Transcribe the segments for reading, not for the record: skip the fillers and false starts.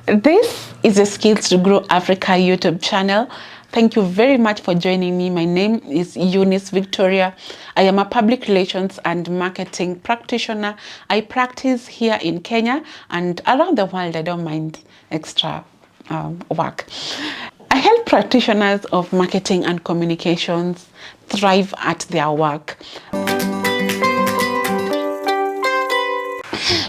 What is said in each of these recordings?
This is the Skills to Grow Africa YouTube channel. Thank you very much for joining me. My name is Eunice Victoria. I am a public relations and marketing practitioner. I practice here in Kenya and around the world. I don't mind extra work. I help practitioners of marketing and communications thrive at their work.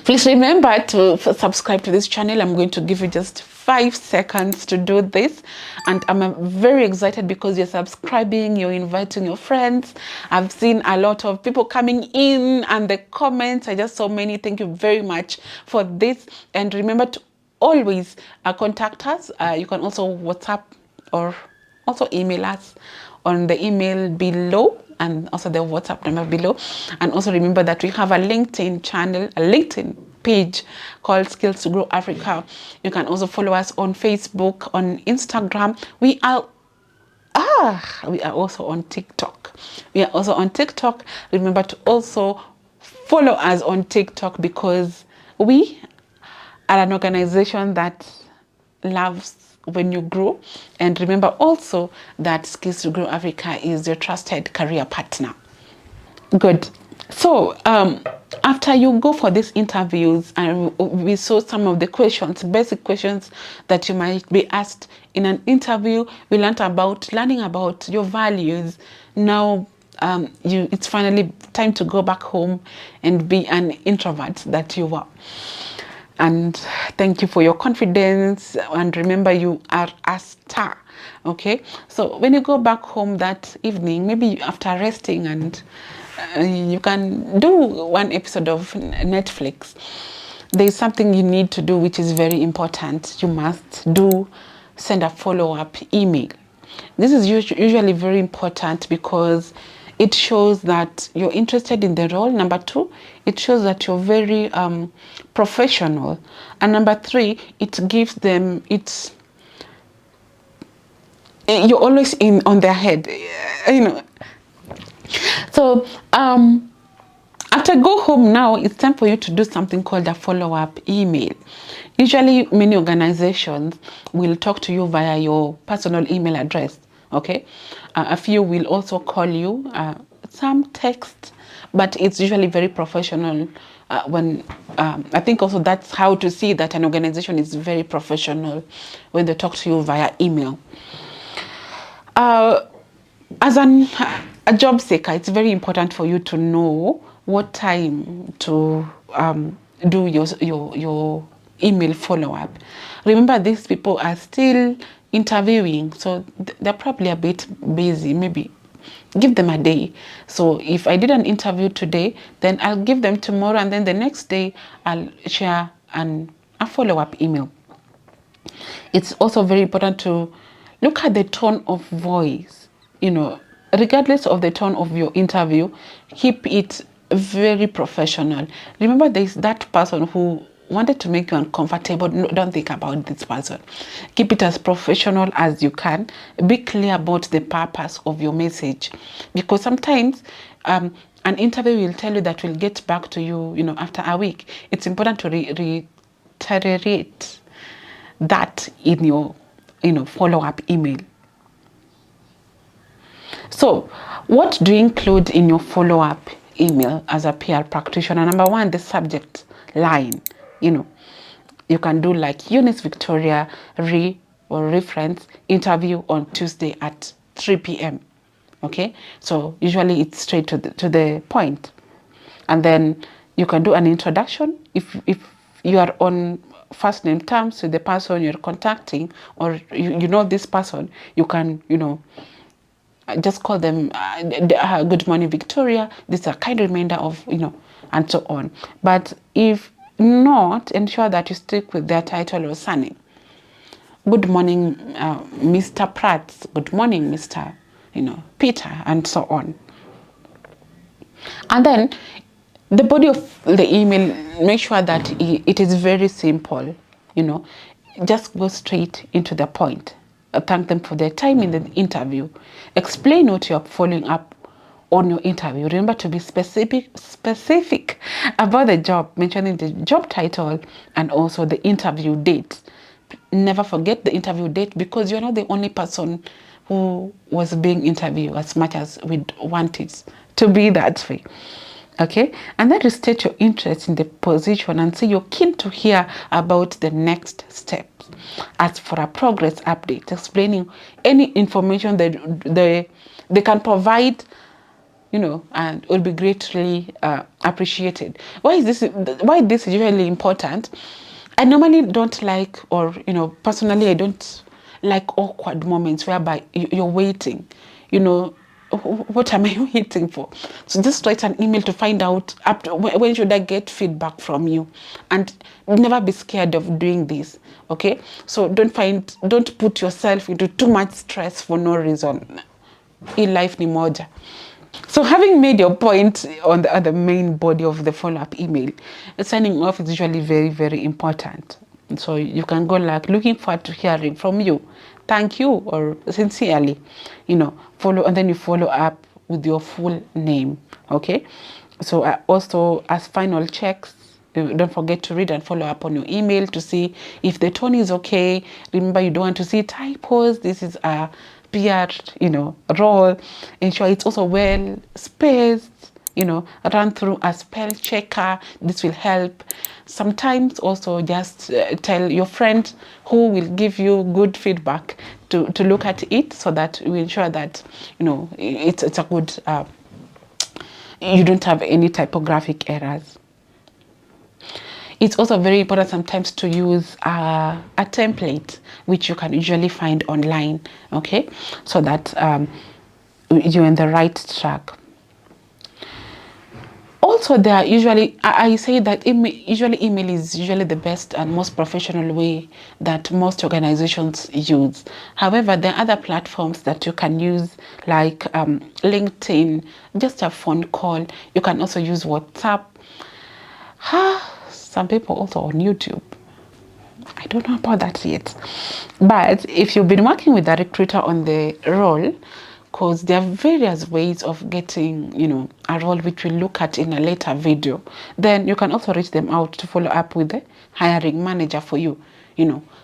Please remember to subscribe to this channel. I'm going to give you just 5 seconds to do this, and I'm very excited because you're subscribing, you're inviting your friends. I've seen a lot of people coming in and the comments. I just saw many. Thank you very much for this, and remember to always contact us. You can also WhatsApp or also email us on the email below, and also the WhatsApp number below. And also remember that we have a LinkedIn channel, a LinkedIn page called Skills to Grow Africa. You can also follow us on Facebook, on Instagram. We are also on TikTok. We are also on TikTok. Remember to also follow us on TikTok because we are an organization that loves when you grow. And remember also that Skills to Grow Africa is your trusted career partner. Good. So after you go for these interviews, and we saw some of the questions, basic questions that you might be asked in an interview. We learned about learning about your values. Now it's finally time to go back home and be an introvert that you were. And thank you for your confidence, and remember you are a star. Okay, so when you go back home that evening, maybe after resting, and you can do one episode of Netflix, there's something you need to do which is very important. You must send a follow-up email. This is usually very important because it shows that you're interested in the role. Number 2, it shows that you're very professional. And number 3, it gives them, you're always on their head, you know. So after go home now, it's time for you to do something called a follow-up email. Usually many organizations will talk to you via your personal email address. Okay, a few will also call you, some text, but it's usually very professional. When I think also that's how to see that an organization is very professional when they talk to you via email. As a job seeker, it's very important for you to know what time to do your email follow-up. Remember, these people are still interviewing, so they're probably a bit busy. Maybe give them a day. So if I did an interview today, then I'll give them tomorrow, and then the next day I'll share a follow-up email. It's also very important to look at the tone of voice. You know, regardless of the tone of your interview, keep it very professional. Remember, there's that person who wanted to make you uncomfortable. No, don't think about this person. Keep it as professional as you can. Be clear about the purpose of your message, because sometimes an interview will tell you that we'll get back to you, after a week. It's important to reiterate that in your follow-up email. So what do you include in your follow-up email as a PR practitioner? Number 1, the subject line. You can do like Eunice Victoria reference interview on Tuesday at 3 p.m. Okay, so usually it's straight to the point. And then you can do an introduction. If you are on first name terms with the person you're contacting, or you know this person, you can just call them good morning Victoria, this is a kind reminder of and so on. But if not, ensure that you stick with their title or surname. Good morning Mr. Pratt, good morning Mr. Peter, and so on. And then the body of the email, make sure that it is very simple. Just go straight into the point. Thank them for their time in the interview. Explain what you're following up on your interview. Remember to be specific about the job, mentioning the job title and also the interview date. Never forget the interview date, because you're not the only person who was being interviewed, as much as we want it to be that way. Okay, and then restate your interest in the position and say you're keen to hear about the next steps. Ask for a progress update, explaining any information that they can provide, and will be greatly appreciated. Why is this? Why this is usually important? I normally don't like, or personally, I don't like awkward moments whereby you're waiting. What am I waiting for? So just write an email to find out up to when should I get feedback from you, and never be scared of doing this. Okay, so don't put yourself into too much stress for no reason. In life ni moja. So having made your point on the other main body of the follow-up email, signing off is usually very, very important. So you can go like, looking forward to hearing from you. Thank you, or sincerely, follow, and then you follow up with your full name. Okay. So also, as final checks, don't forget to read and follow up on your email to see if the tone is okay. Remember, you don't want to see typos. This is a PR, role. Ensure it's also well spaced. Run through a spell checker. This will help. Sometimes also just tell your friend who will give you good feedback to look at it, so that we ensure that it's a good. You don't have any typographic errors. It's also very important sometimes to use a template, which you can usually find online, okay, so that you're in the right track. Also, there are usually, I say that email is usually the best and most professional way that most organizations use. However, there are other platforms that you can use, like LinkedIn, just a phone call. You can also use WhatsApp. Some people also on YouTube. I don't know about that yet. But if you've been working with a recruiter on the role, because there are various ways of getting, a role, which we'll look at in a later video, then you can also reach them out to follow up with the hiring manager for you.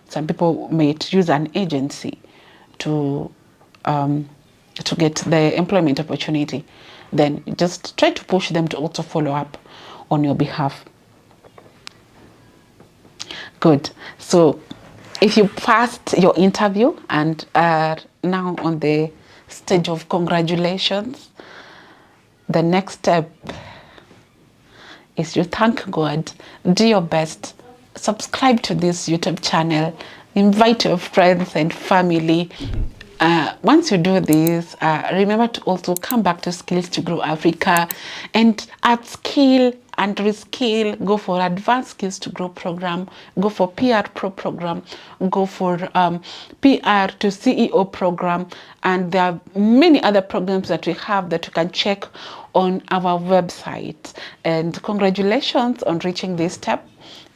Some people might use an agency to get the employment opportunity. Then just try to push them to also follow up on your behalf. Good. So if you passed your interview and are now on the stage of congratulations, the next step is you thank God, do your best, subscribe to this YouTube channel, invite your friends and family. Once you do this, remember to also come back to Skills to Grow Africa and upskill and reskill. Go for Advanced Skills to Grow program, go for PR Pro program, go for PR to CEO program, and there are many other programs that we have that you can check on our website. And congratulations on reaching this step,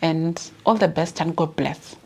and all the best, and God bless.